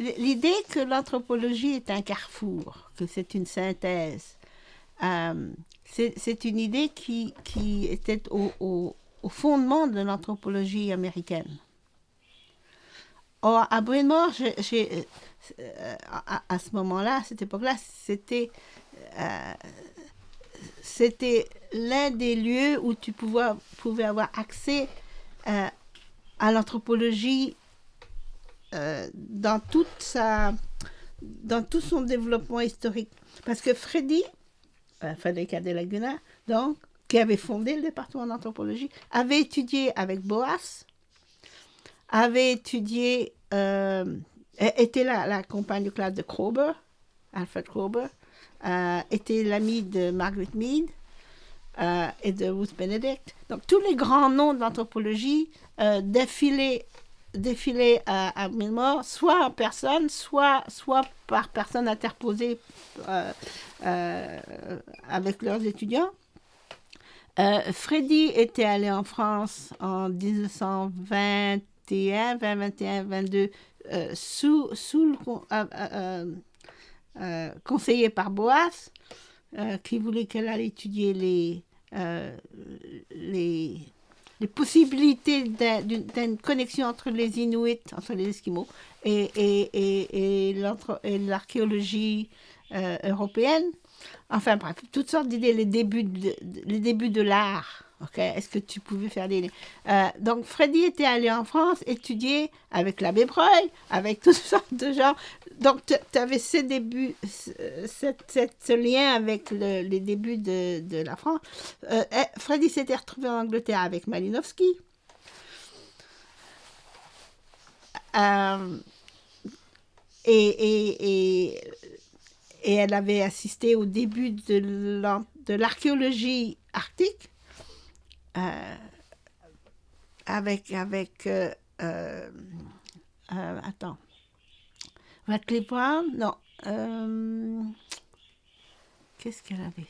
l'idée que l'anthropologie est un carrefour, que c'est une synthèse, c'est une idée qui était au fondement de l'anthropologie américaine. Or, à Bryn Mawr, à ce moment-là, à cette époque-là, euh, c'était l'un des lieux où tu pouvais avoir accès euh, à l'anthropologie dans tout son développement historique. Parce que Frédéric de Laguna, donc, qui avait fondé le département d'anthropologie, avait étudié avec Boas, avait étudié, était la compagne de classe de Kroeber, Alfred Kroeber, était l'ami de Margaret Mead et de Ruth Benedict. Donc, tous les grands noms de l'anthropologie défilaient à Bryn Mawr, soit en personne, soit par personne interposée avec leurs étudiants. Freddy était allé en France en 1921, 22, sous le conseillé par Boas, qui voulait qu'elle aille étudier les possibilités d'une connexion entre les Inuits, entre les Esquimaux, et l'archéologie européenne. Enfin bref, toutes sortes d'idées, les débuts de l'art. Okay? Est-ce que tu pouvais faire des... donc Freddy était allé en France étudier avec l'abbé Breuil, avec toutes sortes de gens. Donc tu avais ces débuts, ce lien avec les débuts de la France. Freddy s'était retrouvé en Angleterre avec Malinowski. Et elle avait assisté au début de l'archéologie arctique avec attends, Radcliffe Brown, non, qu'est-ce qu'elle avait?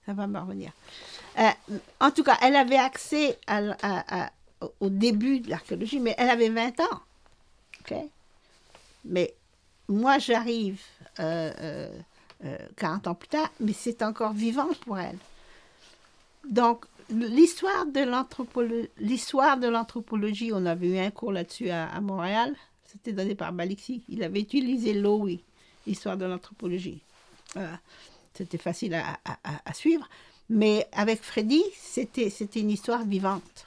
Ça va me revenir. En tout cas, elle avait accès au début de l'archéologie, mais elle avait 20 ans. Okay? Mais moi, j'arrive 40 ans plus tard, mais c'est encore vivant pour elle. Donc, l'histoire de l'anthropologie, on avait eu un cours là-dessus à Montréal, c'était donné par Balixi. Il avait utilisé Lowy, l'histoire de l'anthropologie. C'était facile à suivre, mais avec Freddy, c'était une histoire vivante.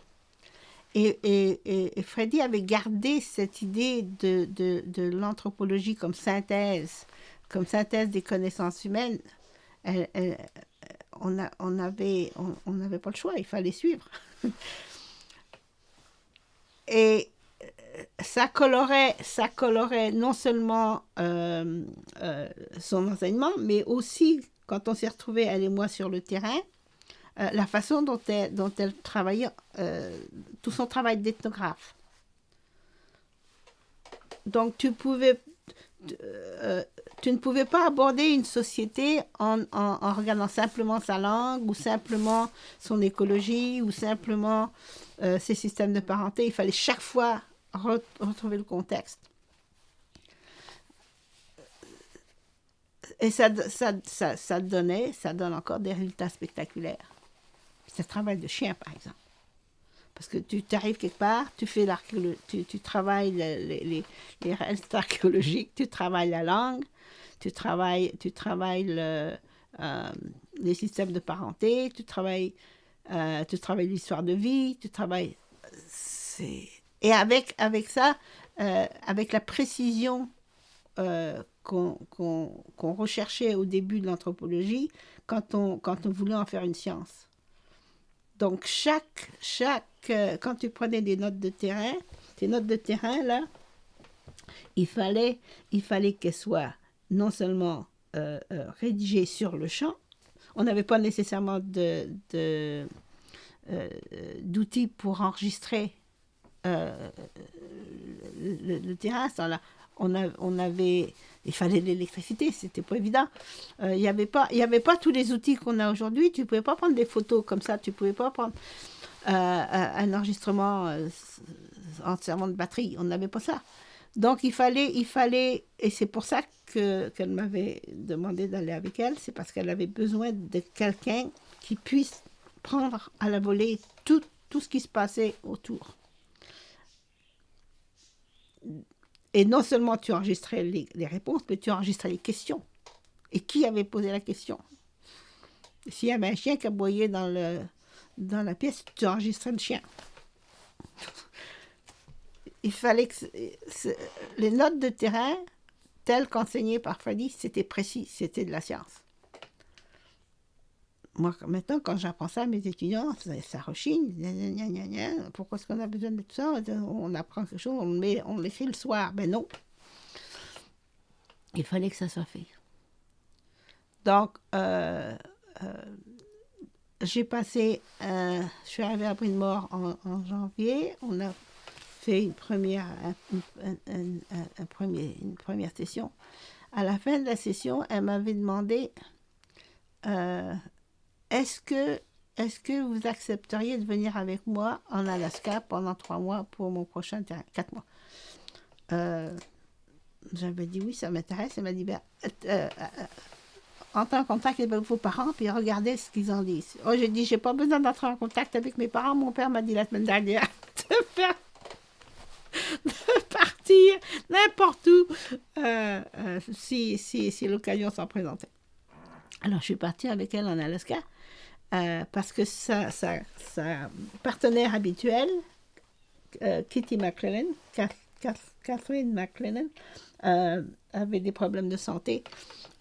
Et Freddy avait gardé cette idée de l'anthropologie comme synthèse des connaissances humaines. On n'avait pas le choix, il fallait suivre. Et ça colorait non seulement son enseignement, mais aussi, quand on s'est retrouvés, elle et moi, sur le terrain, la façon dont elle travaillait, tout son travail d'ethnographe. Donc, tu ne pouvais pas aborder une société en regardant simplement sa langue, ou simplement son écologie, ou simplement ses systèmes de parenté. Il fallait chaque fois retrouver le contexte. Et ça donne encore des résultats spectaculaires. C'est un travail de chien, par exemple. Parce que tu arrives quelque part, tu fais tu travailles les restes archéologiques, tu travailles la langue, tu travailles les systèmes de parenté, tu travailles l'histoire de vie, tu travailles... Et avec ça, avec la précision qu'on recherchait au début de l'anthropologie, quand on voulait en faire une science. Donc, quand tu prenais des notes de terrain, tes notes de terrain, là, il fallait qu'elles soient non seulement rédigées sur le champ, on n'avait pas nécessairement d'outils pour enregistrer le terrain. Il fallait de l'électricité, c'était pas évident. Il y avait pas tous les outils qu'on a aujourd'hui. Tu pouvais pas prendre des photos comme ça, tu pouvais pas prendre un enregistrement entièrement de batterie. On n'avait pas ça. Donc, et c'est pour ça qu'elle m'avait demandé d'aller avec elle, c'est parce qu'elle avait besoin de quelqu'un qui puisse prendre à la volée tout ce qui se passait autour. Et non seulement tu enregistrais les réponses, mais tu enregistrais les questions. Et qui avait posé la question? S'il y avait un chien qui aboyait dans la pièce, tu enregistrais le chien. Il fallait que les notes de terrain, telles qu'enseignées par Freddy, c'était précis, c'était de la science. Moi, maintenant, quand j'apprends ça à mes étudiants, ça rechigne. Pourquoi est-ce qu'on a besoin de tout ça? On apprend quelque chose, on l'écrit le soir. Ben non. Il fallait que ça soit fait. Donc, j'ai passé, je suis arrivée à Bryn-Mawr en janvier. On a fait une première session. À la fin de la session, elle m'avait demandé est-ce que vous accepteriez de venir avec moi en Alaska pendant 3 mois pour mon prochain terrain, 4 mois. J'avais dit oui, ça m'intéresse. Elle m'a dit entrez en contact avec vos parents puis regardez ce qu'ils en disent. Oh, j'ai dit j'ai pas besoin d'entrer en contact avec mes parents. Mon père m'a dit la semaine dernière de partir n'importe où si l'occasion s'en présentait. Alors je suis partie avec elle en Alaska. Parce que sa partenaire habituelle, Kitty McLennan, Catherine McLennan, avait des problèmes de santé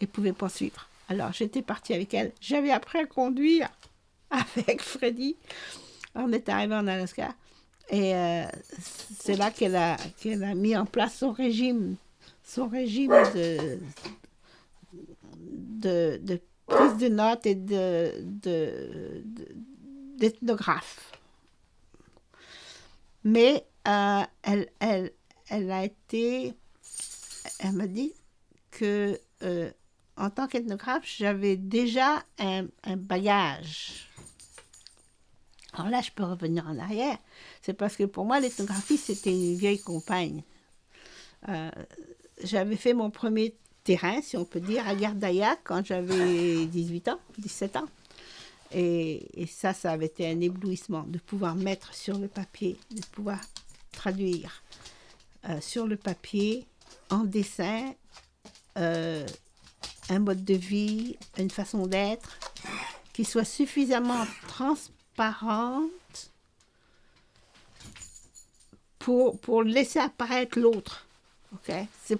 et ne pouvait pas suivre. Alors j'étais partie avec elle. J'avais appris à conduire avec Freddy. On est arrivé en Alaska et c'est là qu'elle a mis en place son régime de prise de notes et d'ethnographe. Mais elle a été... Elle m'a dit que en tant qu'ethnographe, j'avais déjà un bagage. Alors là, je peux revenir en arrière. C'est parce que pour moi, l'ethnographie, c'était une vieille compagne. J'avais fait mon premier terrain, si on peut dire, à Gardaïac quand j'avais 17 ans. Et ça avait été un éblouissement de pouvoir mettre sur le papier, de pouvoir traduire sur le papier, en dessin, un mode de vie, une façon d'être qui soit suffisamment transparente pour laisser apparaître l'autre. Okay? C'est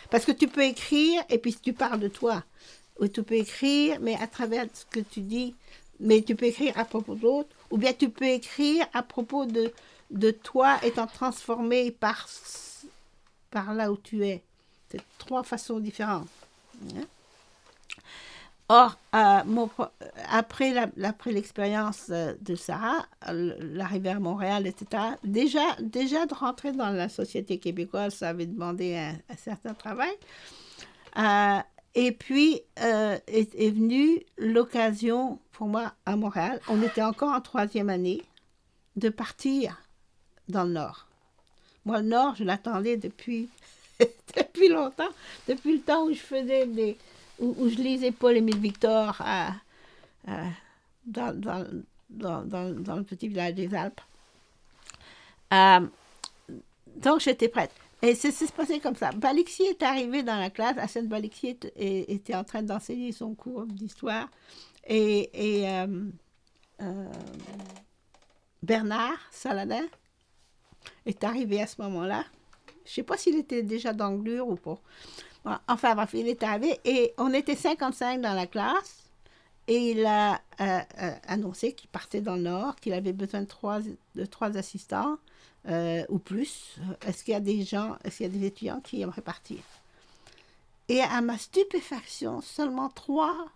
parce que tu peux écrire et puis tu parles de toi. Ou tu peux écrire, mais à travers ce que tu dis, mais tu peux écrire à propos de l'autre, ou bien tu peux écrire à propos de toi étant transformé par là où tu es. C'est 3 façons différentes. Or, après l'expérience de Sarah, l'arrivée à Montréal, etc., déjà de rentrer dans la société québécoise, ça avait demandé un certain travail. Et puis, est venue l'occasion pour moi à Montréal, on était encore en 3e année, de partir dans le Nord. Moi, le Nord, je l'attendais depuis longtemps, depuis le temps où je faisais où je lisais Paul-Émile Victor dans le petit village des Alpes. Donc, j'étais prête. Et c'est passé comme ça. Balixi est arrivé dans la classe. Hassan Balixi était en train d'enseigner son cours d'histoire. Et Bernard Saladin est arrivé à ce moment-là. Je ne sais pas s'il était déjà d'Anglure ou pas. Bon, enfin, bref, il est arrivé et on était 55 dans la classe et il a annoncé qu'il partait dans le Nord, qu'il avait besoin de 3 assistants ou plus. Est-ce qu'il y a des étudiants qui aimeraient partir? Et à ma stupéfaction, seulement 3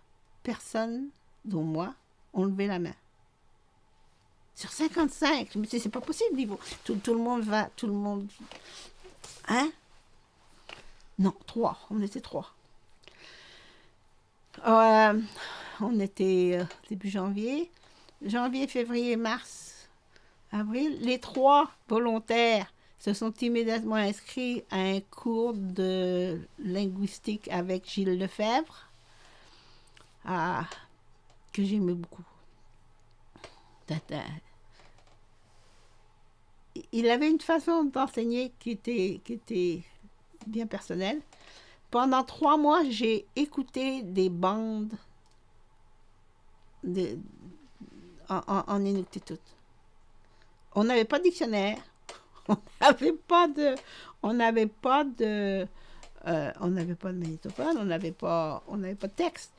personnes, dont moi, ont levé la main. Sur 55, je me dis, c'est pas possible, tout le monde va, tout le monde... Hein? Non, 3, on était 3. On était début janvier, février, mars, avril. Les 3 volontaires se sont immédiatement inscrits à un cours de linguistique avec Gilles Lefebvre, que j'aimais beaucoup. Il avait une façon d'enseigner qui était bien personnelle. Pendant 3 mois, j'ai écouté des bandes en Inuktitut. On n'avait pas de dictionnaire, on n'avait pas de magnétophone, on n'avait pas de texte,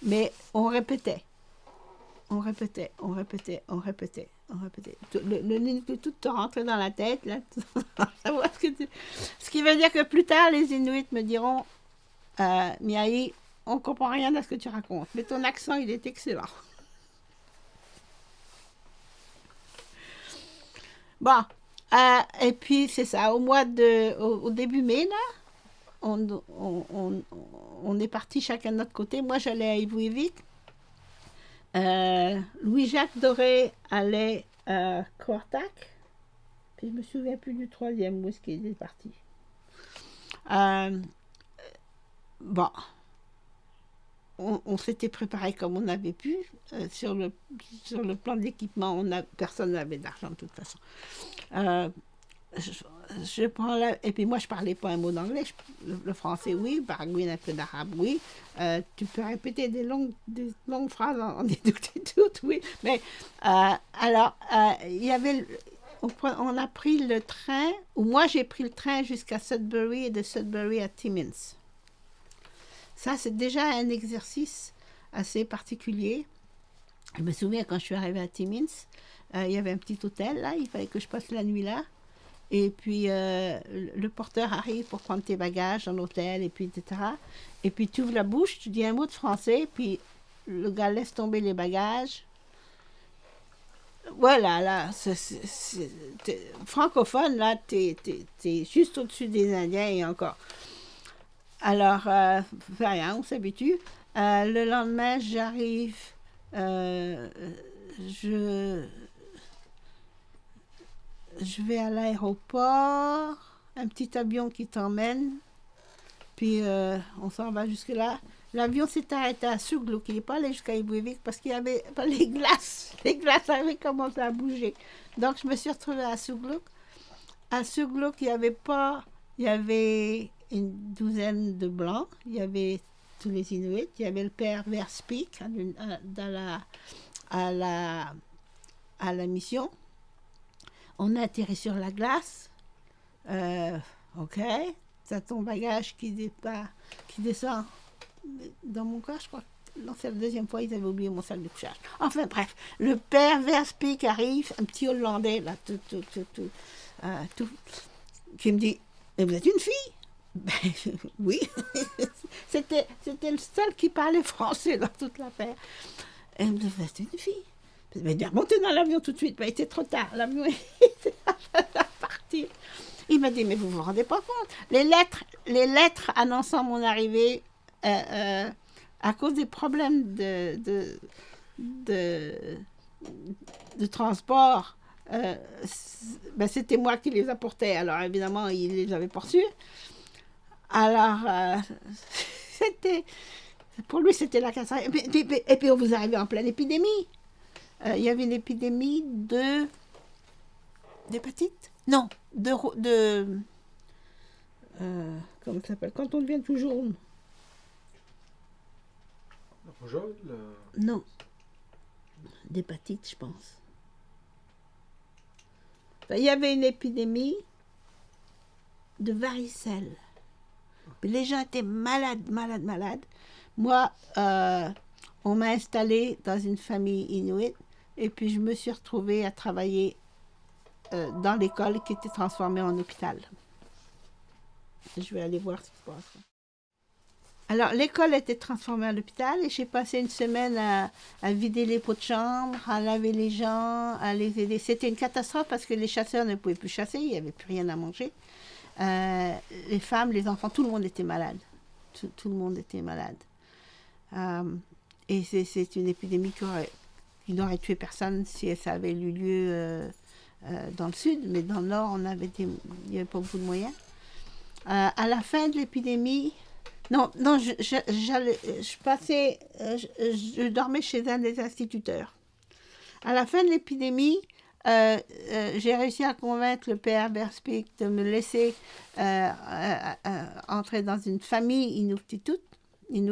mais on répétait. Le Inuktitut te rentrait dans la tête, là, ce qui veut dire que plus tard, les Inuits me diront, Miaï, on ne comprend rien à ce que tu racontes, mais ton accent, il est excellent. Bon, et puis c'est ça, au début mai, là, on est partis chacun de notre côté. Moi, j'allais à Ivouivik. Louis-Jacques Doré allait à Coartac. Puis je me souviens plus du troisième, où est-ce qu'il est parti. Bon, on s'était préparé comme on avait pu. Sur le plan d'équipement, personne n'avait d'argent de toute façon. Je prends et puis moi, je parlais pas un mot d'anglais. Le français, oui. Baragouine, un peu d'arabe, oui. Tu peux répéter des longues phrases en Inuktitut, oui. Mais alors, il y avait... On a pris le train, ou moi j'ai pris le train jusqu'à Sudbury et de Sudbury à Timmins. Ça, c'est déjà un exercice assez particulier. Je me souviens quand je suis arrivée à Timmins, il y avait un petit hôtel là, il fallait que je passe la nuit là. Et puis le porteur arrive pour prendre tes bagages dans l'hôtel, et puis etc. Et puis tu ouvres la bouche, tu dis un mot de français, puis le gars laisse tomber les bagages. Voilà, là, francophone, là, t'es juste au-dessus des Indiens et encore. Alors, rien, on s'habitue. Le lendemain, j'arrive, je vais à l'aéroport, un petit avion qui t'emmène, puis on s'en va jusque-là. L'avion s'est arrêté à Suglou, qui n'est pas allé jusqu'à Ivouivik parce qu'il y avait pas les glaces. Les glaces avaient commencé à bouger. Donc, je me suis retrouvée à Suglou. À Suglou, il y avait une douzaine de Blancs. Il y avait tous les Inuits. Il y avait le père Verspik à la mission. On a atterri sur la glace. OK. C'est ton bagage qui descend. Dans mon cas, je crois que c'est la deuxième fois, ils avaient oublié mon sac de couchage. Enfin, bref, le père Verspik arrive, un petit Hollandais, là, tout, qui me dit, mais vous êtes une fille? Ben, oui. C'était le seul qui parlait français dans toute l'affaire. Et il me dit, vous êtes une fille? Ben, il a monté dans l'avion tout de suite, ben, il était trop tard, l'avion était à partir. Il m'a dit, mais vous vous rendez pas compte? Les lettres annonçant mon arrivée, à cause des problèmes de transport, ben c'était moi qui les apportais. Alors évidemment, ils les avaient pas reçus. Alors, pour lui, c'était la catastrophe. Et puis, on vous arrivez en pleine épidémie. Il y avait une épidémie d'hépatite? Non, comment ça s'appelle? Quand on devient tout jaune. La rougeole? Non. D'hépatite, je pense. Enfin, il y avait une épidémie de varicelle. Les gens étaient malades. Moi, on m'a installée dans une famille inuite et puis je me suis retrouvée à travailler dans l'école qui était transformée en hôpital. Je vais aller voir ce qui se passe. Alors, l'école était transformée en hôpital et j'ai passé une semaine à vider les pots de chambre, à laver les gens, à les aider. C'était une catastrophe parce que les chasseurs ne pouvaient plus chasser, il n'y avait plus rien à manger. Les femmes, les enfants, tout le monde était malade. Tout le monde était malade. Et c'est une épidémie qui n'aurait tué personne si ça avait eu lieu dans le sud, mais dans le nord, il n'y avait pas beaucoup de moyens. À la fin de l'épidémie, non, je dormais chez un des instituteurs. À la fin de l'épidémie, j'ai réussi à convaincre le père Berspic de me laisser entrer dans une famille inuit. Il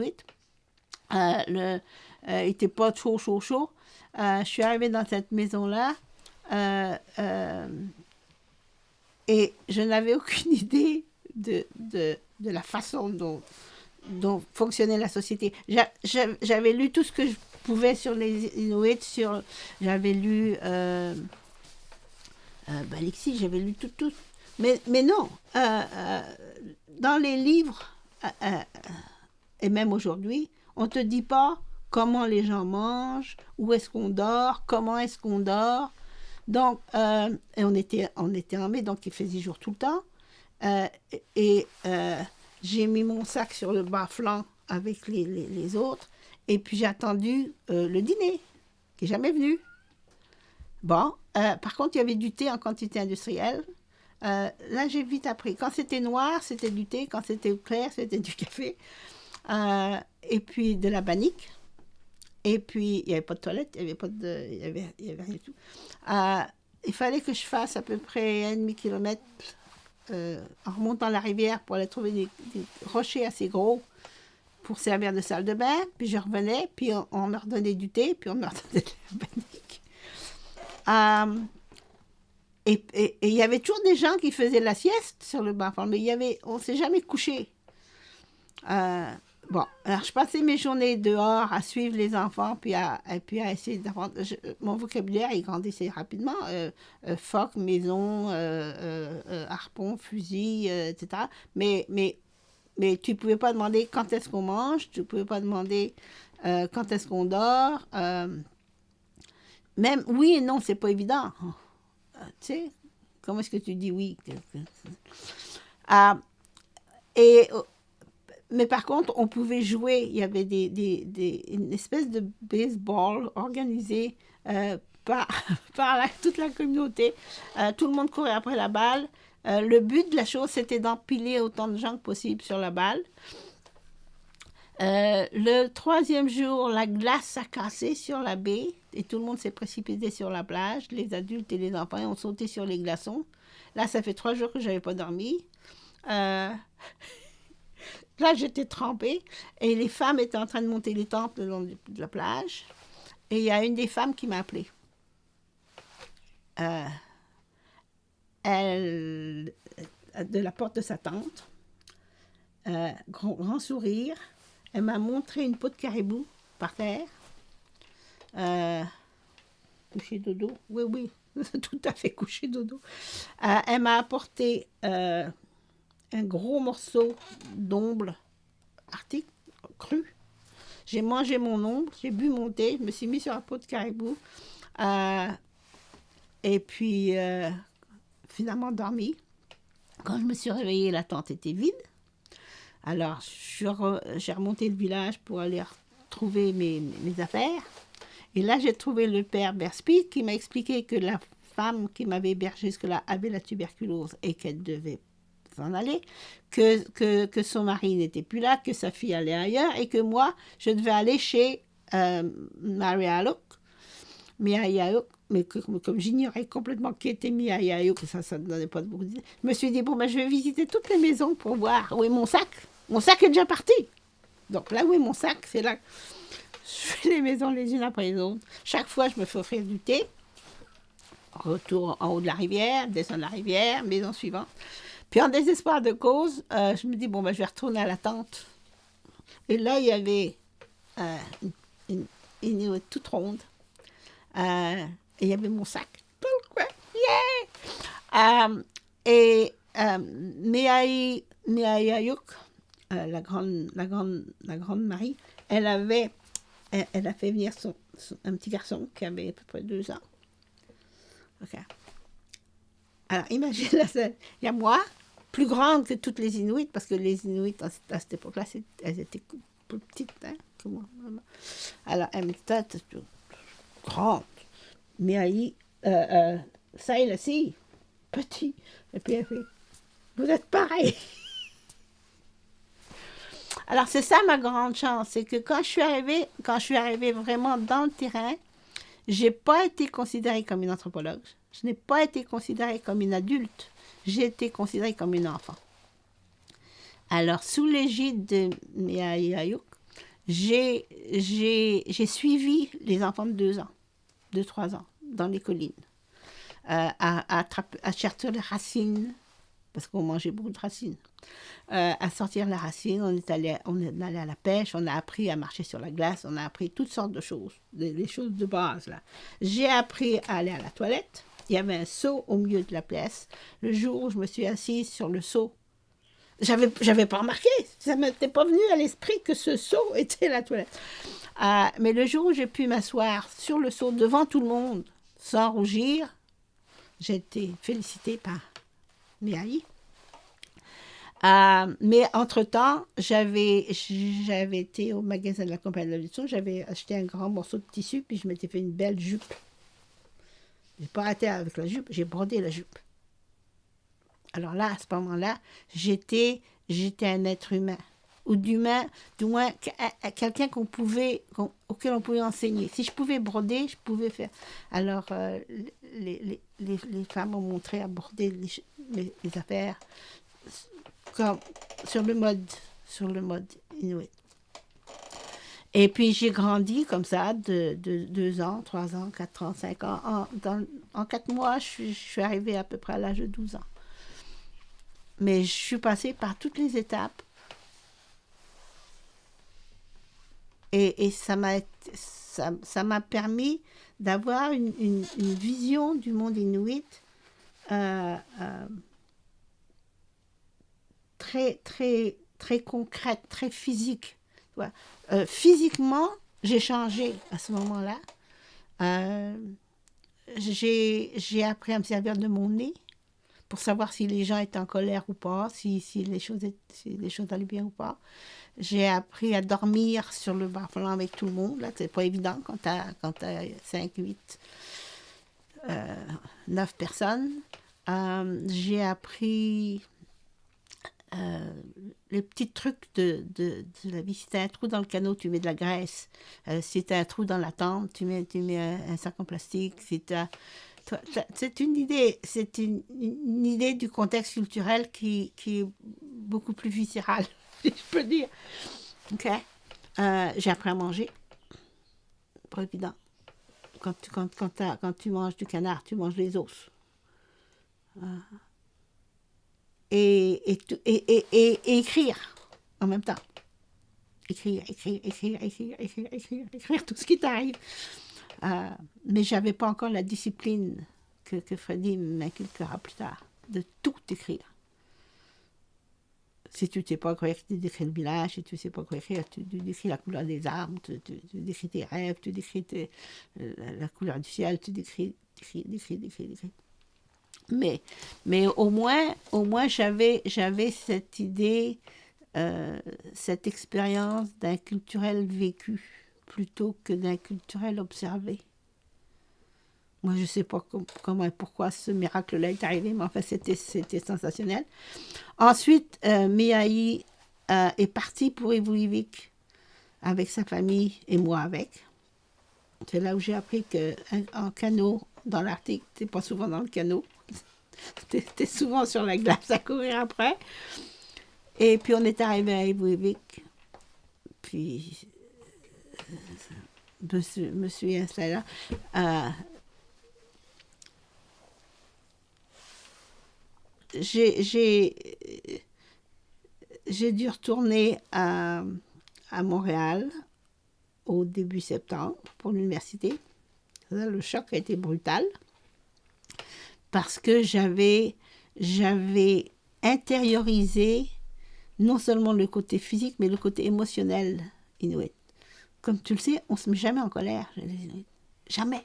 n'était pas chaud. Je suis arrivée dans cette maison-là et je n'avais aucune idée de la façon dont fonctionnait la société. J'avais lu tout ce que je pouvais sur les Inuits, j'avais lu Balixi, j'avais lu tout. Mais non, dans les livres, et même aujourd'hui, on ne te dit pas comment les gens mangent, où est-ce qu'on dort, comment est-ce qu'on dort. Donc, et on était armés, donc il faisait jour tout le temps. J'ai mis mon sac sur le bas-flanc avec les autres, et puis j'ai attendu le dîner, qui n'est jamais venu. Bon, par contre, il y avait du thé en quantité industrielle. Là, j'ai vite appris. Quand c'était noir, c'était du thé. Quand c'était clair, c'était du café. Et puis de la bannique. Et puis, il n'y avait pas de toilette, il n'y avait rien du tout. Il fallait que je fasse à peu près 1,5 kilomètre en remontant la rivière pour aller trouver des rochers assez gros pour servir de salle de bain. Puis je revenais, puis on me redonnait du thé, puis on me redonnait de la bannique. Et il y avait toujours des gens qui faisaient la sieste sur le banc, mais on ne s'est jamais couché. Bon, alors je passais mes journées dehors à suivre les enfants, puis à essayer d'apprendre. Mon vocabulaire, il grandissait rapidement. Phoque, maison, harpon, fusil, etc. Mais tu ne pouvais pas demander quand est-ce qu'on mange, tu ne pouvais pas demander quand est-ce qu'on dort. Même oui et non, c'est pas évident. Tu sais, comment est-ce que tu dis oui? Mais par contre, on pouvait jouer. Il y avait une espèce de baseball organisé par toute la communauté. Tout le monde courait après la balle. Le but de la chose, c'était d'empiler autant de gens que possible sur la balle. Le 3e jour, la glace a cassé sur la baie et tout le monde s'est précipité sur la plage. Les adultes et les enfants ont sauté sur les glaçons. Là, ça fait 3 jours que je n'avais pas dormi. Là, j'étais trempée et les femmes étaient en train de monter les tentes le long de la plage. Et il y a une des femmes qui m'a appelée. Elle, de la porte de sa tente, grand sourire, elle m'a montré une peau de caribou par terre. Couché dodo, oui, tout à fait couché dodo. Elle m'a apporté un gros morceau d'omble arctique cru. J'ai mangé mon omble, j'ai bu mon thé, je me suis mis sur la peau de caribou et puis finalement dormi. Quand je me suis réveillée, la tente était vide. Alors j'ai remonté le village pour aller retrouver mes affaires. Et là, j'ai trouvé le père Berspic qui m'a expliqué que la femme qui m'avait hébergée jusque-là avait la tuberculose et qu'elle devait s'en aller, que son mari n'était plus là, que sa fille allait ailleurs et que moi, je devais aller chez Miayayoq, mais comme j'ignorais complètement qui était Miayayoq, ça ne donnait pas de beaucoup d'idées, je me suis dit, bon, je vais visiter toutes les maisons pour voir où est mon sac. Mon sac est déjà parti. Donc là où est mon sac, c'est là. Je fais les maisons les unes après les autres. Chaque fois, je me fais offrir du thé. Retour en haut de la rivière, descendre la rivière, maison suivante. Puis en désespoir de cause, je me dis, je vais retourner à la tente. Et là, il y avait une Inuit toute ronde. Et il y avait mon sac. Yeah! Et Miayayoq, la grande Marie, elle a fait venir un petit garçon qui avait à peu près 2 ans. OK. Alors, imagine la scène. Il y a moi, plus grande que toutes les Inuits, parce que les Inuits, à cette époque-là, elles étaient plus petites que moi. Alors, elle était grande. Mais ça et si, petit. Et puis elle fait, vous êtes pareil. Alors c'est ça ma grande chance, c'est que quand je suis arrivée vraiment dans le terrain, j'ai pas été considérée comme une anthropologue. Je n'ai pas été considérée comme une adulte. J'ai été considérée comme une enfant. Alors, sous l'égide de Miaï Ayouk, j'ai suivi les enfants de 2 ans, 2-3 ans, dans les collines, à chercher les racines, parce qu'on mangeait beaucoup de racines, à sortir les racines, on est allé à la pêche, on a appris à marcher sur la glace, on a appris toutes sortes de choses, les choses de base, là. J'ai appris à aller à la toilette, il y avait un seau au milieu de la pièce. Le jour où je me suis assise sur le seau, j'avais pas remarqué, ça ne m'était pas venu à l'esprit que ce seau était la toilette. Mais le jour où j'ai pu m'asseoir sur le seau devant tout le monde, sans rougir, j'ai été félicitée par Miaï. Mais entre-temps, j'avais été au magasin de la Compagnie de la Lutte, j'avais acheté un grand morceau de tissu, puis je m'étais fait une belle jupe. Je n'ai pas arrêté avec la jupe, j'ai brodé la jupe. Alors là, à ce moment-là, j'étais un être humain. Ou du moins quelqu'un auquel on pouvait enseigner. Si je pouvais broder, je pouvais faire. Alors, les femmes m'ont montré à broder les affaires comme, sur le mode inuit. Et puis, j'ai grandi comme ça, de 2 ans, 3 ans, 4 ans, 5 ans. En 4 mois, je suis arrivée à peu près à l'âge de 12 ans. Mais je suis passée par toutes les étapes. Et ça m'a permis d'avoir une vision du monde inuit très, très, très concrète, très physique. Physiquement, j'ai changé à ce moment-là. J'ai appris à me servir de mon nez pour savoir si les gens étaient en colère ou pas, si les choses allaient bien ou pas. J'ai appris à dormir sur le bas-flanc avec tout le monde. Là, c'est pas évident quand t'as 5, 8, 9 personnes. J'ai appris les petits trucs de la vie. Si t'as un trou dans le canot, tu mets de la graisse. Si t'as un trou dans la tente, tu mets un sac en plastique. Si c'est une idée du contexte culturel qui est beaucoup plus viscérale, si je peux dire. OK. J'ai appris à manger. Pas évident. Quand tu manges du canard, tu manges les os. Et écrire en même temps. Écrire tout ce qui t'arrive. Mais je n'avais pas encore la discipline que Freddy m'inculquera plus tard, de tout écrire. Si tu ne sais pas quoi écrire, tu décris le village. Si tu ne sais pas quoi écrire, tu décris la couleur des arbres, tu décris tes rêves, tu décris la couleur du ciel, tu décris. Mais au moins j'avais cette idée, cette expérience d'un culturel vécu plutôt que d'un culturel observé. Moi, je ne sais pas comment et pourquoi ce miracle-là est arrivé, mais enfin, c'était sensationnel. Ensuite, Miaï est parti pour Evuivik avec sa famille et moi avec. C'est là où j'ai appris qu'en canot, dans l'Arctique, tu n'es pas souvent dans le canot. Tu es souvent sur la glace à courir après. Et puis, on est arrivé à Evuivik. Puis, je me suis installée là. J'ai dû retourner à Montréal au début septembre pour l'université. Le choc a été brutal parce que j'avais intériorisé non seulement le côté physique, mais le côté émotionnel inuit. Comme tu le sais, on ne se met jamais en colère. Jamais.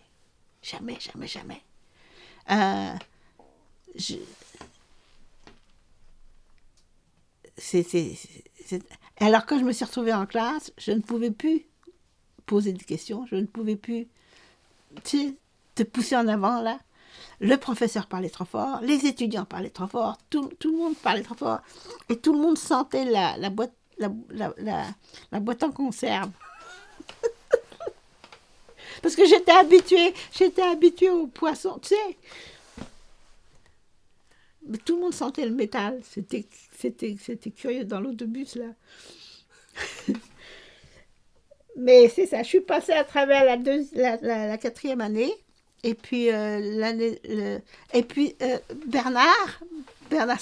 Alors quand je me suis retrouvée en classe, je ne pouvais plus poser des questions, je ne pouvais plus te pousser en avant là. Le professeur parlait trop fort, les étudiants parlaient trop fort, tout le monde parlait trop fort. Et tout le monde sentait la boîte, la boîte en conserve. Parce que j'étais habituée aux poissons, tu sais. Mais tout le monde sentait le métal. C'était curieux dans l'autobus, là. Mais c'est ça, je suis passée à travers la quatrième année. Et puis, Bernard, Bernard,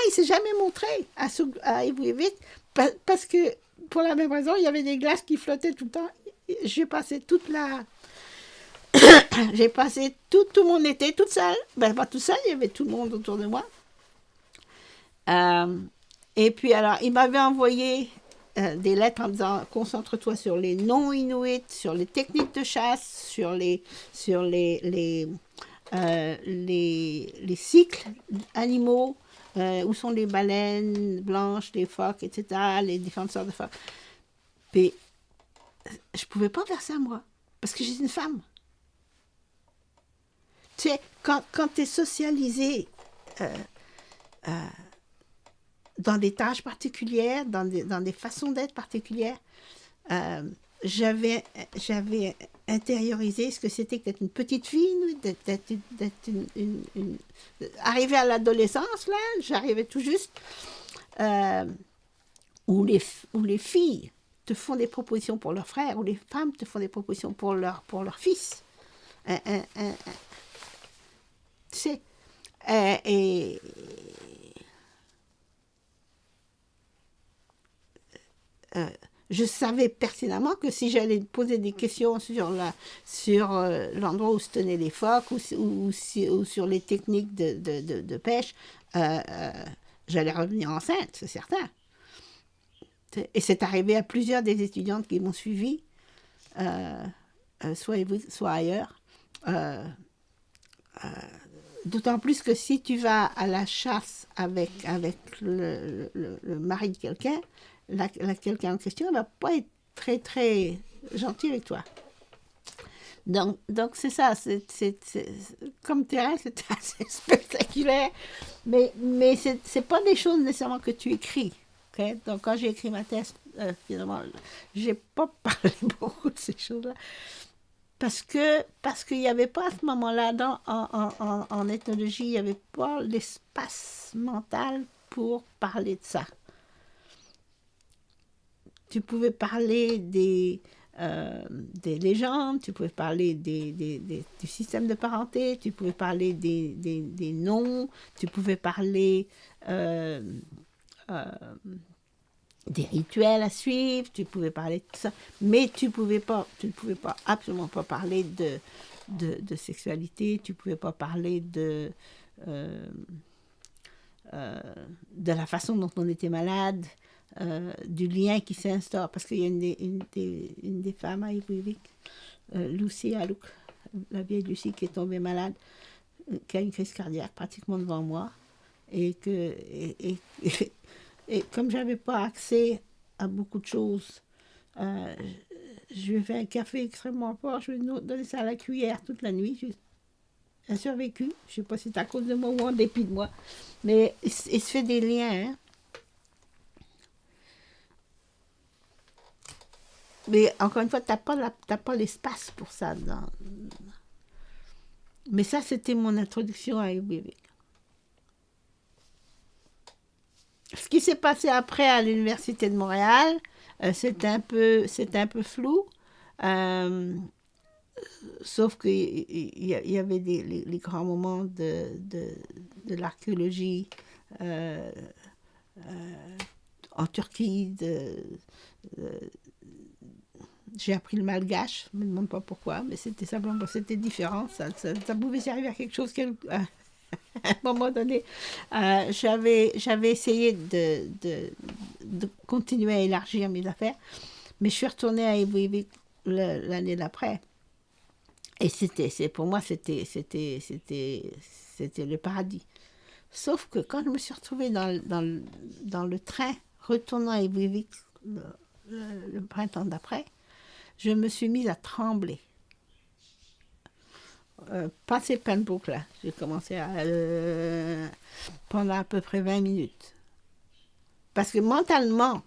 il s'est jamais montré à Ivry-Vite parce que, pour la même raison, il y avait des glaces qui flottaient tout le temps. J'ai passé j'ai passé tout mon été toute seule. Ben, pas toute seule, il y avait tout le monde autour de moi. Et puis, alors, il m'avait envoyé des lettres en disant concentre-toi sur les non-inuits, sur les techniques de chasse, sur les cycles animaux, où sont les baleines blanches, les phoques, etc., les différentes sortes de phoques. Puis, je ne pouvais pas faire ça, moi, parce que j'étais une femme. Tu sais, quand tu es socialisé dans des tâches particulières, dans des façons d'être particulières, j'avais intériorisé ce que c'était que d'être une petite fille, d'être arriver à l'adolescence, là, j'arrivais tout juste, où les filles te font des propositions pour leurs frères, où les femmes te font des propositions pour leur fils. Tu sais, et je savais pertinemment que si j'allais poser des questions sur l'endroit où se tenaient les phoques ou sur les techniques de pêche, j'allais revenir enceinte, c'est certain. Et c'est arrivé à plusieurs des étudiantes qui m'ont suivi, soit ailleurs. D'autant plus que si tu vas à la chasse avec le mari de quelqu'un, quelqu'un en question ne va pas être très, très gentil avec toi. Donc c'est ça, comme terrain, c'est assez spectaculaire, mais c'est pas des choses nécessairement que tu écris. Okay? Donc quand j'ai écrit ma thèse, finalement, j'ai pas parlé beaucoup de ces choses-là. Parce qu'il n'y avait pas à ce moment-là, en ethnologie, il n'y avait pas l'espace mental pour parler de ça. Tu pouvais parler des légendes, tu pouvais parler du système de parenté, tu pouvais parler des noms, tu pouvais parler des rituels à suivre, tu pouvais parler de tout ça, mais tu ne pouvais pas, absolument pas parler de sexualité, tu ne pouvais pas parler de la façon dont on était malade, du lien qui s'instaure, parce qu'il y a une des femmes à Ivry-Vik, Lucie Alouk, la vieille Lucie qui est tombée malade, qui a une crise cardiaque pratiquement devant moi, et comme je n'avais pas accès à beaucoup de choses, je lui ai fait un café extrêmement fort, je lui ai donné ça à la cuillère toute la nuit. Elle a survécu, je ne sais pas si c'est à cause de moi ou en dépit de moi, mais il se fait des liens. Hein. Mais encore une fois, tu n'as pas l'espace pour ça. Mais ça, c'était mon introduction à Ivry-Vik. Ce qui s'est passé après à l'Université de Montréal, c'était un peu flou. Sauf qu'il y avait les grands moments de l'archéologie en Turquie. J'ai appris le malgache, je ne me demande pas pourquoi, mais c'était simplement, c'était différent. Ça pouvait servir à quelque chose à un moment donné. J'avais essayé de continuer à élargir mes affaires, mais je suis retournée à Ivry-Vik l'année d'après. Et pour moi, c'était le paradis. Sauf que quand je me suis retrouvée dans le train, retournant à Ivry-Vik le printemps d'après, je me suis mise à trembler. Passé Pembroke, là, j'ai commencé pendant à peu près 20 minutes. Parce que mentalement,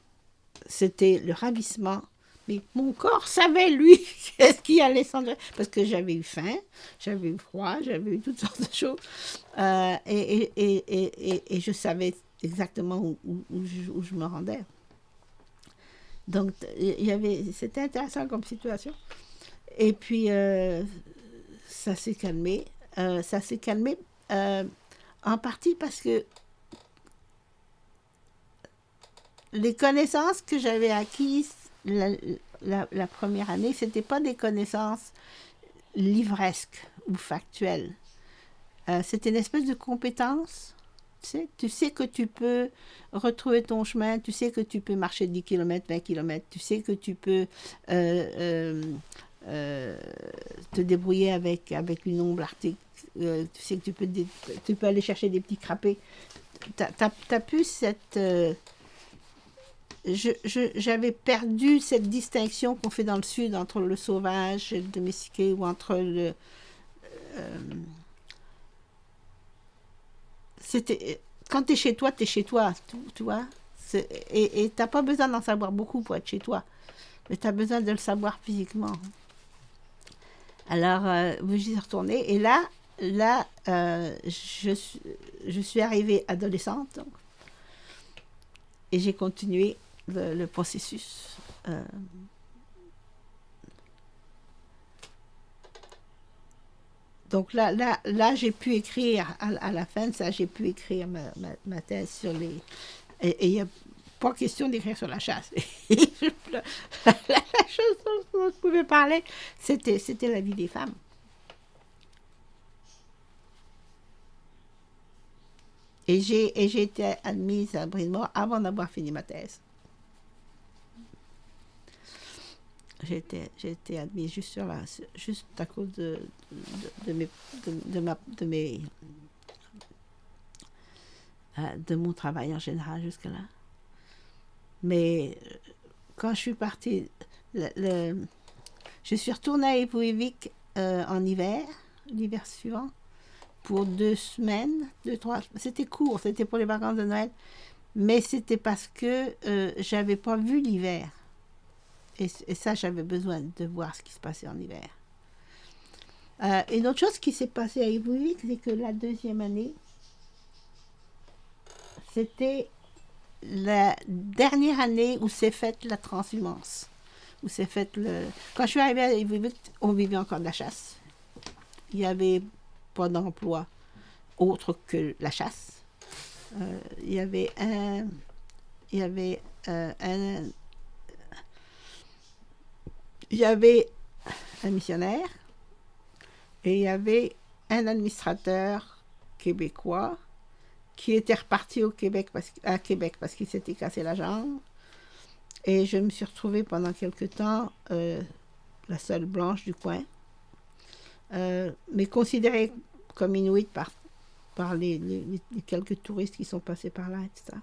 c'était le ravissement. Mais mon corps savait, lui, qu'est-ce qui allait s'en aller. Parce que j'avais eu faim, j'avais eu froid, j'avais eu toutes sortes de choses. Et je savais exactement où je me rendais. Donc, c'était intéressant comme situation. Et puis, ça s'est calmé. Ça s'est calmé en partie parce que les connaissances que j'avais acquises la première année, ce n'étaient pas des connaissances livresques ou factuelles. C'était une espèce de compétence. Tu sais que tu peux retrouver ton chemin, tu sais que tu peux marcher 10 km, 20 km, tu sais que tu peux te débrouiller avec une ombre arctique, tu sais que tu peux aller chercher des petits crapets. T'as plus cette... j'avais perdu cette distinction qu'on fait dans le sud entre le sauvage et le domestiqué, ou entre le... quand tu es chez toi, tu vois. Et tu n'as pas besoin d'en savoir beaucoup pour être chez toi, mais tu as besoin de le savoir physiquement. Alors, j'y suis retournée, et là je suis arrivée adolescente, donc, et j'ai continué le processus. Donc là j'ai pu écrire, à la fin de ça, j'ai pu écrire ma thèse sur les... Et il n'y a pas question d'écrire sur la chasse. La chose dont je pouvais parler, c'était la vie des femmes. Et j'ai été admise à Bryn Mawr avant d'avoir fini ma thèse. J'ai été admise juste à cause de mon travail en général jusque-là. Mais quand je suis partie, je suis retournée à Ivouivik en l'hiver suivant, pour 2 semaines, 3. C'était court, c'était pour les vacances de Noël, mais c'était parce que j'avais pas vu l'hiver. Et ça, j'avais besoin de voir ce qui se passait en hiver. Une autre chose qui s'est passée à Ivouivik, c'est que la deuxième année, c'était la dernière année où s'est faite la transhumance. Quand je suis arrivée à Ivouivik, on vivait encore de la chasse. Il n'y avait pas d'emploi autre que la chasse. Il y avait un missionnaire et il y avait un administrateur québécois qui était reparti à Québec parce qu'il s'était cassé la jambe. Et je me suis retrouvée pendant quelque temps la seule blanche du coin, mais considérée comme inuit par les quelques touristes qui sont passés par là, etc.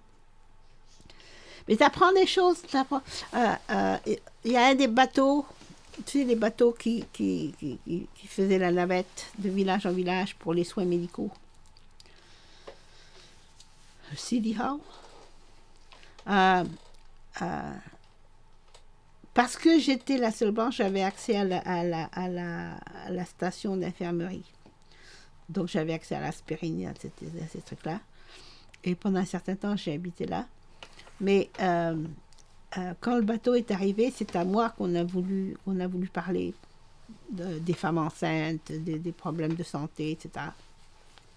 Mais tu apprends des choses. Il y a un des bateaux, tu sais, les bateaux qui faisaient la navette de village en village pour les soins médicaux. City Hall. Parce que j'étais la seule blanche, j'avais accès à la station d'infirmerie. Donc j'avais accès à l'aspirine, à ces trucs-là. Et pendant un certain temps, j'ai habité là. Mais quand le bateau est arrivé, c'est à moi qu'on a voulu parler des femmes enceintes, des problèmes de santé, etc.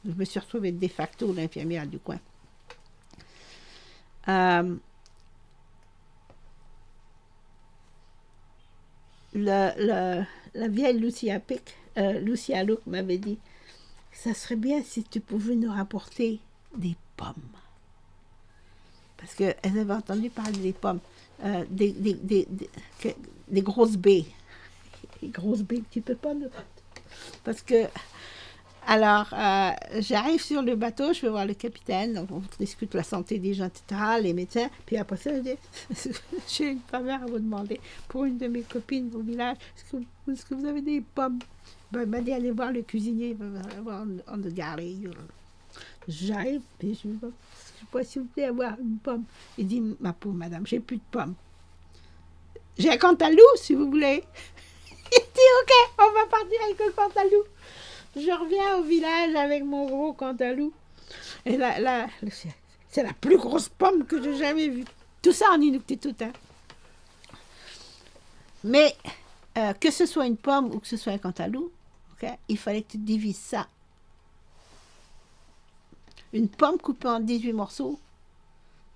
Je me suis retrouvée de facto l'infirmière du coin. La vieille Lucia Luke m'avait dit, ça serait bien si tu pouvais nous rapporter des pommes. Parce qu'elle avait entendu parler des pommes, des grosses baies. Les grosses baies, tu peux pas... Parce que Alors, j'arrive sur le bateau, je vais voir le capitaine, donc on discute la santé des gens, etc., les médecins. Puis après ça, je dis, j'ai une faveur à vous demander. Pour une de mes copines au village, est-ce que vous avez des pommes? Ben, il m'a dit, allez voir le cuisinier, il va voir on the galley. J'arrive, puis je me dis, je pourrais s'il vous plaît avoir une pomme. Il dit, ma pauvre madame, j'ai plus de pommes. J'ai un cantalou, si vous voulez. Il dit, ok, on va partir avec le cantalou. Je reviens au village avec mon gros cantalou. Et là, c'est la plus grosse pomme que j'ai jamais vue. Tout ça en Inuktitut. Hein. Mais que ce soit une pomme ou que ce soit un cantalou, okay, il fallait que tu divises ça. Une pomme coupée en 18 morceaux,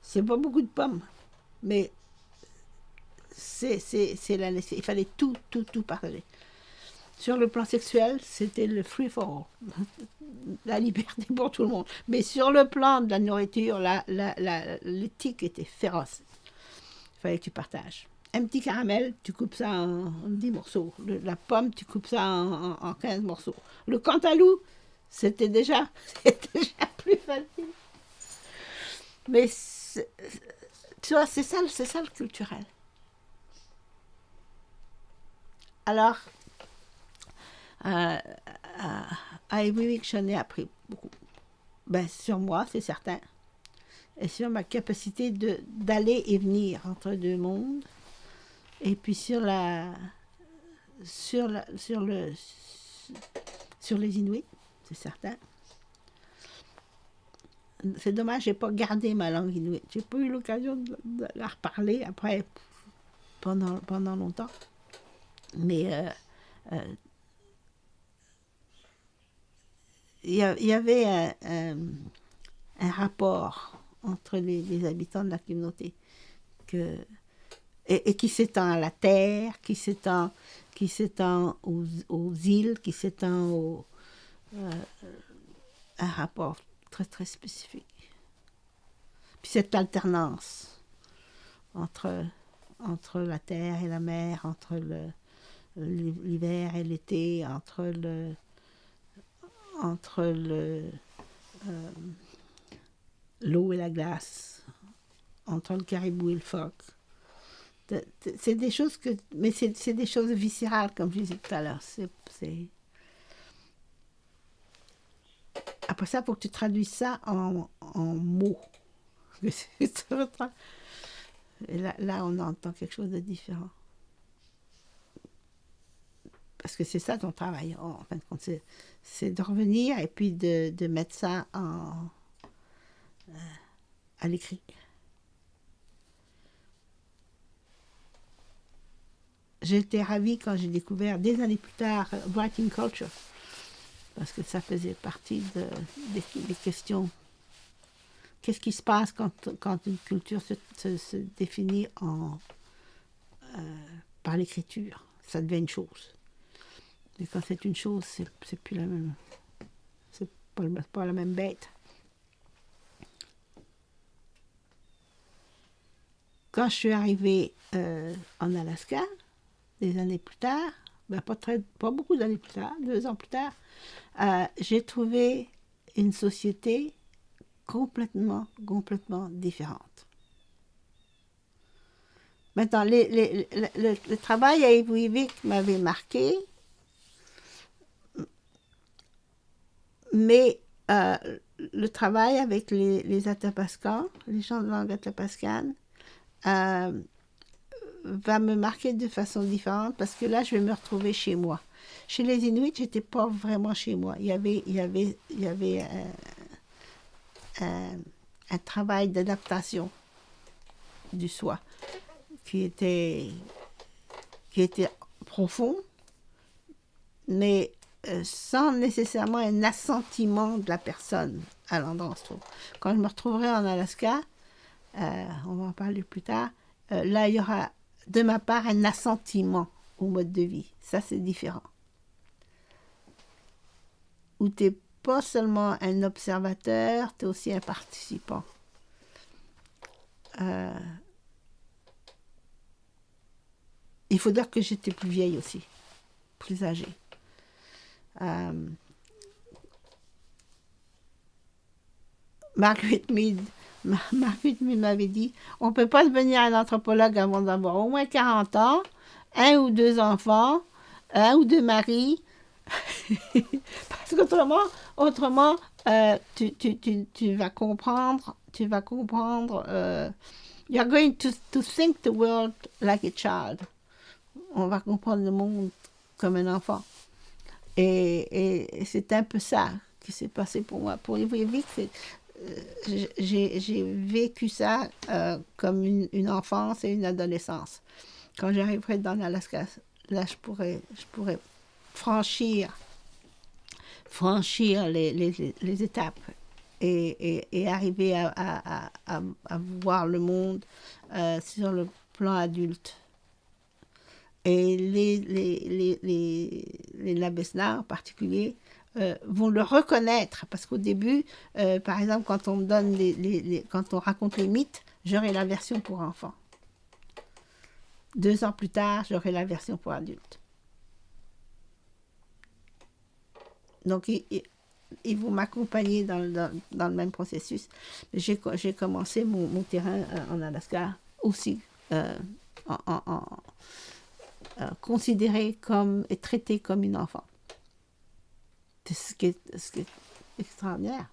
c'est pas beaucoup de pommes. Mais il fallait tout partager. Sur le plan sexuel, c'était le free for all. La liberté pour tout le monde. Mais sur le plan de la nourriture, l'éthique était féroce. Il fallait que tu partages. Un petit caramel, tu coupes ça en 10 morceaux. La pomme, tu coupes ça en 15 morceaux. Le cantalou, c'était déjà plus facile. Mais tu vois, c'est ça le culturel. Alors, à Iwiwik, j'en ai appris beaucoup. Ben, sur moi, c'est certain. Et sur ma capacité d'aller et venir entre deux mondes. Et puis sur les Inuits, c'est certain. C'est dommage, j'ai pas gardé ma langue inuite. J'ai pas eu l'occasion de la reparler après pendant longtemps. Mais il y avait un rapport entre les habitants de la communauté et qui s'étend à la terre, qui s'étend aux îles, qui s'étend un rapport très très spécifique. Puis cette alternance entre la terre et la mer, entre l'hiver et l'été, entre l'eau et la glace, entre le caribou et le phoque. C'est des choses mais c'est des choses viscérales, comme je disais tout à l'heure. Après ça, il faut que tu traduises ça en mots. Et là, on entend quelque chose de différent. Parce que c'est ça ton travail, en fin de compte. C'est de revenir et puis de mettre ça à l'écrit. J'ai été ravie quand j'ai découvert, des années plus tard, writing culture. Parce que ça faisait partie des questions. Qu'est-ce qui se passe quand une culture se définit par l'écriture? Ça devient une chose. Et quand c'est une chose, c'est plus la même. C'est pas la même bête. Quand je suis arrivée en Alaska, des années plus tard, ben pas beaucoup d'années plus tard, 2 ans plus tard, j'ai trouvé une société complètement différente. Maintenant, le travail à Iwiwik m'avait marqué, mais le travail avec les Atapascans, les gens de langue atapascane, va me marquer de façon différente parce que là, je vais me retrouver chez moi. Chez les Inuits, j'étais pas vraiment chez moi. Il y avait un travail d'adaptation du soi qui était profond, mais sans nécessairement un assentiment de la personne à l'endroit où on se trouve. Quand je me retrouverai en Alaska, on va en parler plus tard, là, il y aura de ma part un assentiment au mode de vie. Ça, c'est différent. Où tu n'es pas seulement un observateur, tu es aussi un participant. Il faut dire que j'étais plus vieille aussi, plus âgée. Margaret Mead, Margaret Mead m'avait dit, on ne peut pas devenir un anthropologue avant d'avoir au moins 40 ans, un ou deux enfants, un ou deux maris, parce autrement tu vas comprendre, you're going to think the world like a child. On va comprendre le monde comme un enfant. Et c'est un peu ça qui s'est passé pour moi. Pour Ivy, j'ai vécu ça comme une enfance et une adolescence. Quand j'arriverai dans l'Alaska, là, je pourrais franchir les étapes et arriver à voir le monde sur le plan adulte. Et les Nabesna en particulier vont le reconnaître parce qu'au début, par exemple, quand on me donne quand on raconte les mythes, j'aurai la version pour enfants. 2 ans plus tard, j'aurai la version pour adultes. Donc, ils vont m'accompagner dans le même processus. J'ai commencé mon terrain en Alaska aussi, considéré comme et traité comme une enfant. C'est ce qui est extraordinaire.